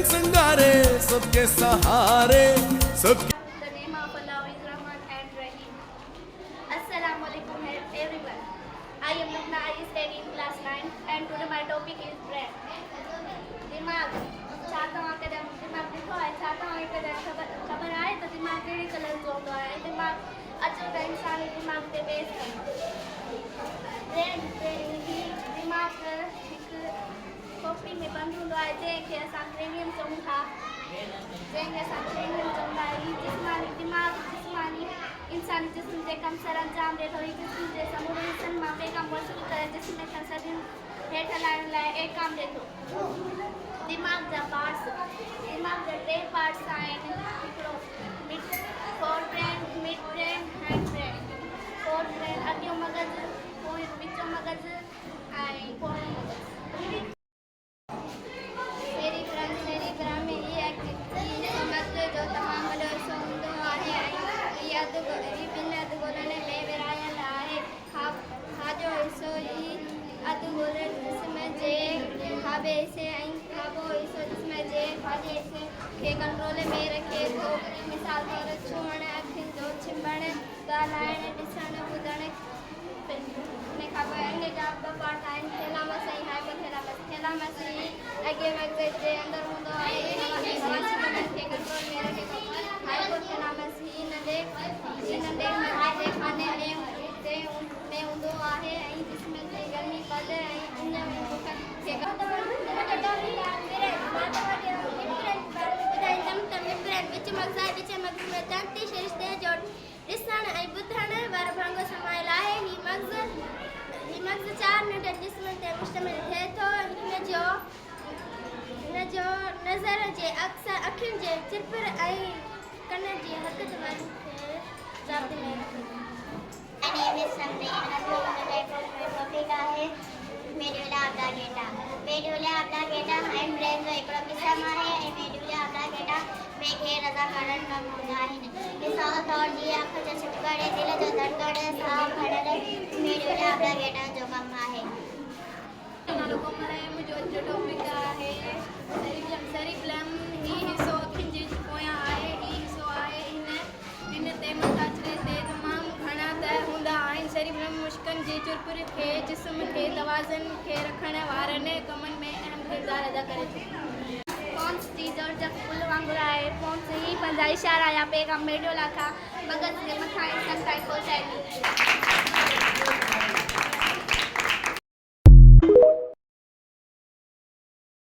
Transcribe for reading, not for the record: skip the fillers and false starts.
रंग संगारे सबके सहारे सबके The name of Allah is Rahman and Rahim. Assalamualaikum everyone. I am Lubna. I study in class 9 and today my topic is brain. दिमाग चाहता हूँ कदम दिमाग देखो है चाहता हूँ कदम खबर आए तो दिमाग केड़ी कलर जो होता है दिमाग अच्छा का इंसान दिमाग पे बेस ब्रेन दिमाग खोपड़ी में बंद होता है जैसे असां क्रेनियम चऊं था जैसे असां क्रेनियम चवंदा आहियूं जिस्मानी दिमाग जिस्मानी इंसानी जिस्म जे कम सर अंजाम ॾिए थो हीउ जिस्म जे समूरे हिस्सनि मां ॿिए कम वसूल करे जिस्म खां सदियूं हेठि हलाइण लाइ एक काम ॾिए थो दिमाग जा पार्ट्स दिमाग जा टे पार्ट्स आहिनि हिकिड़ो fore brain mid brain hind brain fore brain अॻियों मग़ज़ पोइ विचों मग़ज़ ऐं पोयों मग़ज़ सेरिब्रम में ये मग़ज़ जो तमामु वॾो हिसो हूंदो आहे ऐं हीअ ॿिनि अधु ॻोल्हण में विरहायल आहे खाॼो हिसो ही अधु ॻोल्हण जिस्म जे खाॿे हिसे ऐं खाॿो हिसो जिस्म जे खाॼे हिसे खे कंट्रोल में रखे थो मिसाल तौरु छुहण अखियुनि जो छिंभण ॻाल्हाइण ॾिसण ॿुधण ने खाॿो अॻे जा ॿ पार्ट आहिनि थैलामस ऐं हाइपोथैलामस थैलामस ही अॻे मग़ज़ जे अंदरि हूंदो आहे हवासियुनि खे कंट्रोल में रखे थो हाइपोथैलामस ही नंढे मग़ज़ जे खाने में हूंदो आहे ऐं जिस्म जी गर्मी पद ऐं उन बुख खे विच मग़ज़ में तंती रिश्ते जो ॾिसण ऐं ॿुधण वारो भाङो समायल आहे हीउ मग़ज़ 4 नंढनि जिस्मनि ते मुश्तमिल थिए थो हिन जो नज़र जे अखियुनि जे चिरपिर ऐं कन जी हरकत वारनि खे ज़ाब्ते में रखे थो My name is Samreen. My topic आहे medulla oblongata. medulla oblongata and brain जो हिकिड़ो क़िस्म आहे ऐं medulla oblongata में खे रज़ाकारनि कमु हूंदा आहिनि मिसाल तौरु जीअं अखि जो छिटिकण दिलि जो धड़कण साहु खणण medulla oblongata जो कमु आहे नालो कोमल आहे मुंहिंजो अॼु जो टॉपिक आहे सेरिब्लम ही हिसो अखियुनि जे पोयां आहे ही हिसो आहे हिन ते मथाछरे ते तमामु घणा त हूंदा आहिनि सेरिब्लम मुश्कनि जे चुरपुर खे जिस्म खे तवाज़न खे रखण वारनि कमनि में अहम किरदारु अदा करे थो पॉन्स जी जड़ फुल वांगुरु आहे पॉन्स ही पंहिंजा इशारा या पैगाम मेडुला खां मग़ज़ जे मथां इंसान ताईं पहुचाए थी